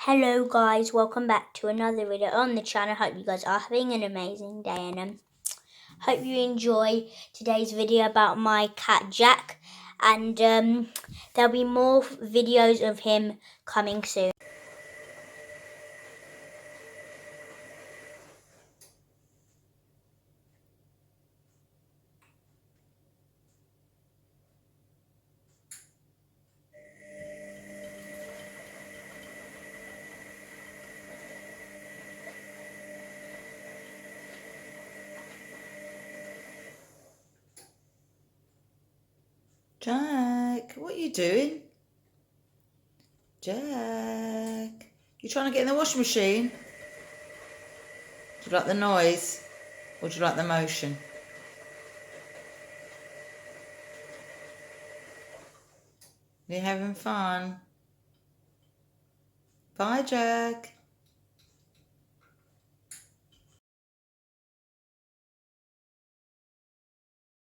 Hello guys, welcome back to another video on the channel. Hope you guys are having an amazing day and hope you enjoy today's video about my cat Jack, and there'll be more videos of him coming soon. Jack, what are you doing? Jack, you trying to get in the washing machine? Do you like the noise or do you like the motion? Are you having fun? Bye, Jack.